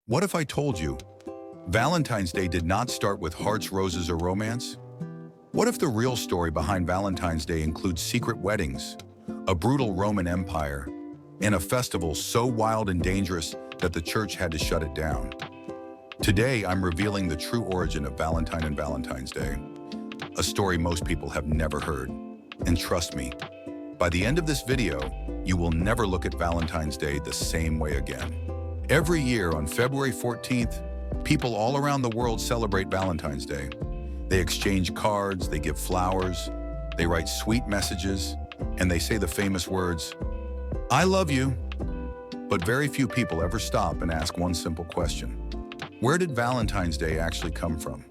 What if I told you Valentine's Day did not start with hearts, roses, or romance? What if the real story behind Valentine's Day includes secret weddings, a brutal Roman Empire, and a festival so wild and dangerous that the church had to shut it down? Today, I'm revealing the true origin of Valentine and Valentine's Day, a story most people have never heard. And trust me, by the end of this video, you will never look at Valentine's Day the same way again. Every year on February 14th, people all around the world celebrate Valentine's Day. They exchange cards, they give flowers, they write sweet messages, and they say the famous words, "I love you." But very few people ever stop and ask one simple question. Where did Valentine's Day actually come from?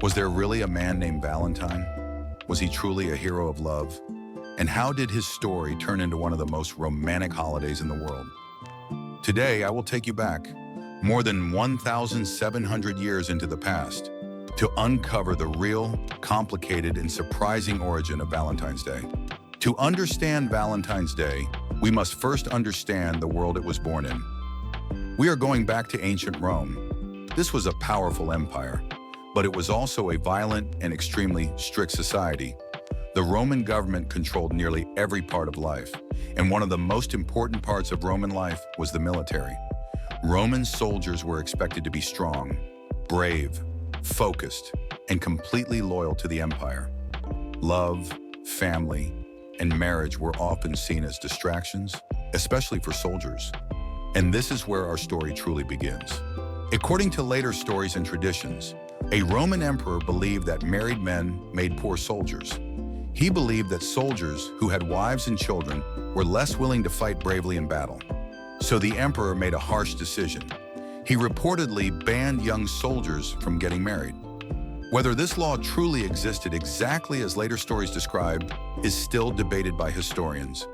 Was there really a man named Valentine? Was he truly a hero of love? And how did his story turn into one of the most romantic holidays in the world? Today, I will take you back more than 1,700 years into the past to uncover the real, complicated, and surprising origin of Valentine's Day. To understand Valentine's Day, we must first understand the world it was born in. We are going back to ancient Rome. This was a powerful empire, but it was also a violent and extremely strict society. The Roman government controlled nearly every part of life, and one of the most important parts of Roman life was the military. Roman soldiers were expected to be strong, brave, focused, and completely loyal to the empire. Love, family, and marriage were often seen as distractions, especially for soldiers. And this is where our story truly begins. According to later stories and traditions, a Roman emperor believed that married men made poor soldiers. He believed that soldiers who had wives and children were less willing to fight bravely in battle. So the emperor made a harsh decision. He reportedly banned young soldiers from getting married. Whether this law truly existed exactly as later stories describe is still debated by historians.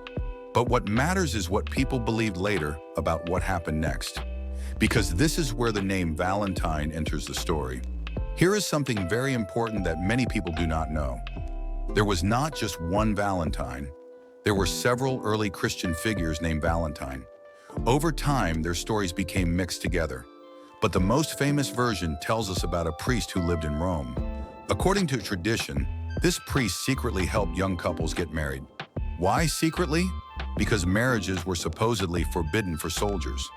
But what matters is what people believed later about what happened next. Because this is where the name Valentine enters the story. Here is something very important that many people do not know. There was not just one Valentine. There were several early Christian figures named Valentine. Over time, their stories became mixed together. But the most famous version tells us about a priest who lived in Rome. According to tradition, this priest secretly helped young couples get married. Why secretly? Because marriages were supposedly forbidden for soldiers.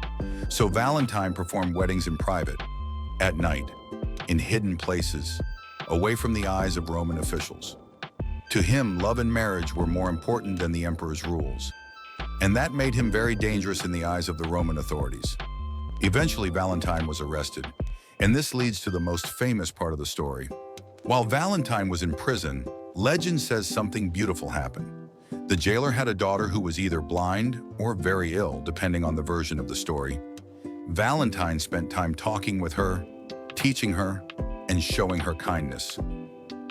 So Valentine performed weddings in private, at night, in hidden places, away from the eyes of Roman officials. To him, love and marriage were more important than the emperor's rules. And that made him very dangerous in the eyes of the Roman authorities. Eventually, Valentine was arrested, and this leads to the most famous part of the story. While Valentine was in prison, legend says something beautiful happened. The jailer had a daughter who was either blind or very ill, depending on the version of the story. Valentine spent time talking with her, teaching her, and showing her kindness.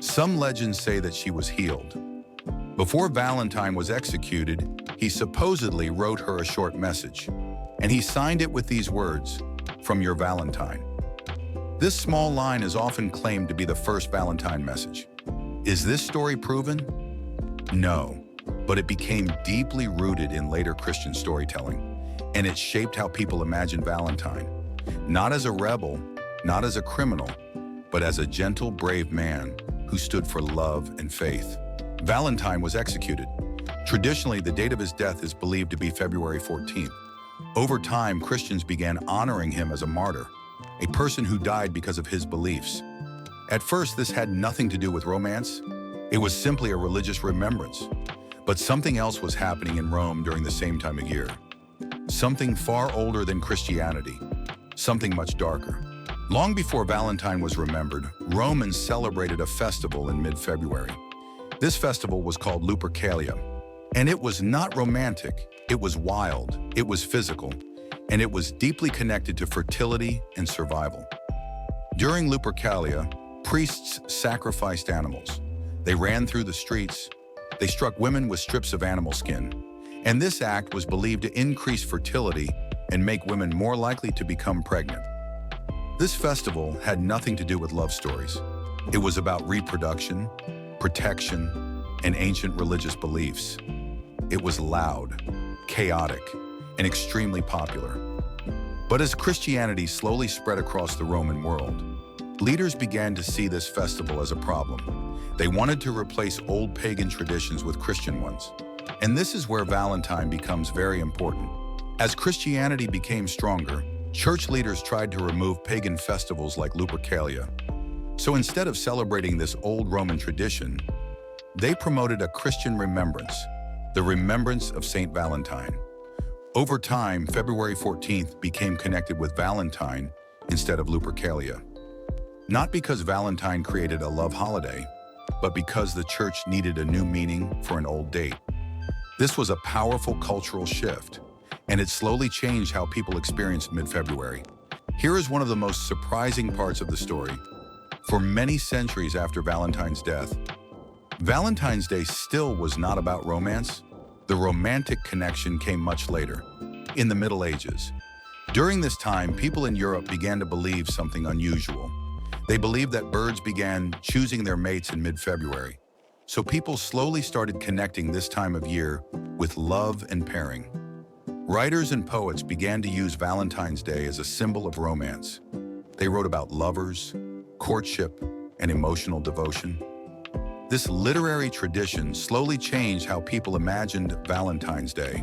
Some legends say that she was healed. Before Valentine was executed, he supposedly wrote her a short message, and he signed it with these words, "From your Valentine." This small line is often claimed to be the first Valentine message. Is this story proven? No, but it became deeply rooted in later Christian storytelling, and it shaped how people imagine Valentine. Not as a rebel, not as a criminal, but as a gentle, brave man who stood for love and faith. Valentine was executed. Traditionally, the date of his death is believed to be February 14th. Over time, Christians began honoring him as a martyr, a person who died because of his beliefs. At first, this had nothing to do with romance. It was simply a religious remembrance. But something else was happening in Rome during the same time of year. Something far older than Christianity. Something much darker. Long before Valentine was remembered, Romans celebrated a festival in mid-February. This festival was called Lupercalia. And it was not romantic, it was wild, it was physical, and it was deeply connected to fertility and survival. During Lupercalia, priests sacrificed animals. They ran through the streets. They struck women with strips of animal skin. And this act was believed to increase fertility and make women more likely to become pregnant. This festival had nothing to do with love stories. It was about reproduction, protection, and ancient religious beliefs. It was loud, chaotic, and extremely popular. But as Christianity slowly spread across the Roman world, leaders began to see this festival as a problem. They wanted to replace old pagan traditions with Christian ones. And this is where Valentine becomes very important. As Christianity became stronger, church leaders tried to remove pagan festivals like Lupercalia. So instead of celebrating this old Roman tradition, they promoted a Christian remembrance, the remembrance of Saint Valentine. Over time, February 14th became connected with Valentine instead of Lupercalia. Not because Valentine created a love holiday, but because the church needed a new meaning for an old date. This was a powerful cultural shift, and it slowly changed how people experienced mid-February. Here is one of the most surprising parts of the story. For many centuries after Valentine's death, Valentine's Day still was not about romance. The romantic connection came much later, in the Middle Ages. During this time, people in Europe began to believe something unusual. They believed that birds began choosing their mates in mid-February. So people slowly started connecting this time of year with love and pairing. Writers and poets began to use Valentine's Day as a symbol of romance. They wrote about lovers, courtship, and emotional devotion. This literary tradition slowly changed how people imagined Valentine's Day.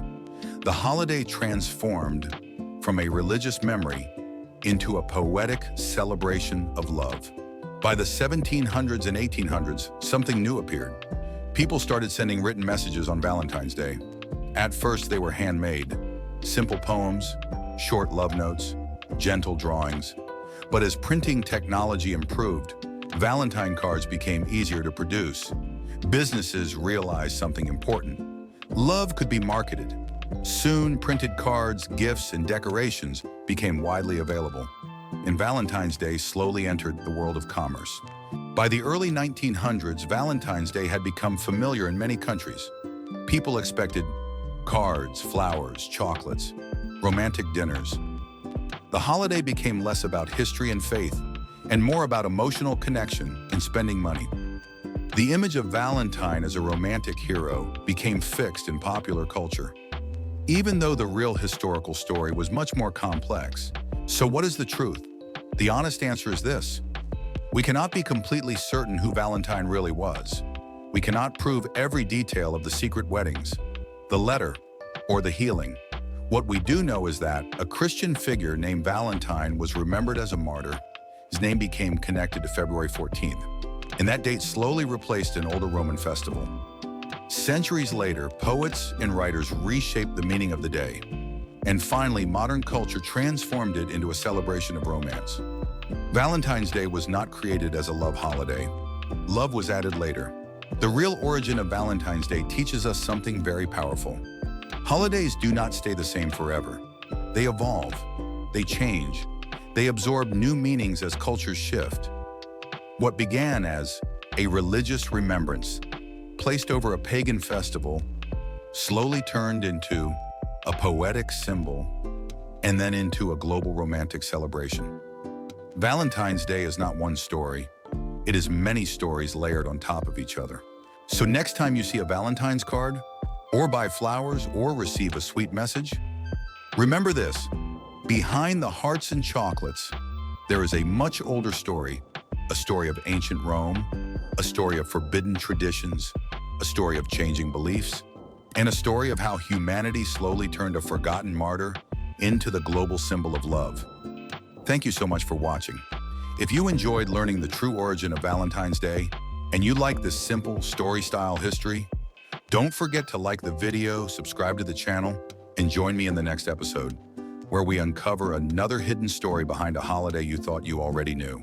The holiday transformed from a religious memory into a poetic celebration of love. By the 1700s and 1800s, something new appeared. People started sending written messages on Valentine's Day. At first, they were handmade, simple poems, short love notes, gentle drawings. But as printing technology improved, Valentine cards became easier to produce. Businesses realized something important. Love could be marketed. Soon, printed cards, gifts, and decorations became widely available, and Valentine's Day slowly entered the world of commerce. By the early 1900s, Valentine's Day had become familiar in many countries. People expected cards, flowers, chocolates, romantic dinners. The holiday became less about history and faith, and more about emotional connection and spending money. The image of Valentine as a romantic hero became fixed in popular culture, even though the real historical story was much more complex. So what is the truth? The honest answer is this. We cannot be completely certain who Valentine really was. We cannot prove every detail of the secret weddings, the letter, or the healing. What we do know is that a Christian figure named Valentine was remembered as a martyr. His name became connected to February 14th, and that date slowly replaced an older Roman festival. Centuries later, poets and writers reshaped the meaning of the day, and finally, modern culture transformed it into a celebration of romance. Valentine's Day was not created as a love holiday. Love was added later. The real origin of Valentine's Day teaches us something very powerful. Holidays do not stay the same forever. They evolve, they change, they absorb new meanings as cultures shift. What began as a religious remembrance, placed over a pagan festival, slowly turned into a poetic symbol, and then into a global romantic celebration. Valentine's Day is not one story. It is many stories layered on top of each other. So next time you see a Valentine's card, or buy flowers, or receive a sweet message, remember this: behind the hearts and chocolates, there is a much older story, a story of ancient Rome, a story of forbidden traditions, a story of changing beliefs, and a story of how humanity slowly turned a forgotten martyr into the global symbol of love. Thank you so much for watching. If you enjoyed learning the true origin of Valentine's Day, and you like this simple story-style history, don't forget to like the video, subscribe to the channel, and join me in the next episode, where we uncover another hidden story behind a holiday you thought you already knew.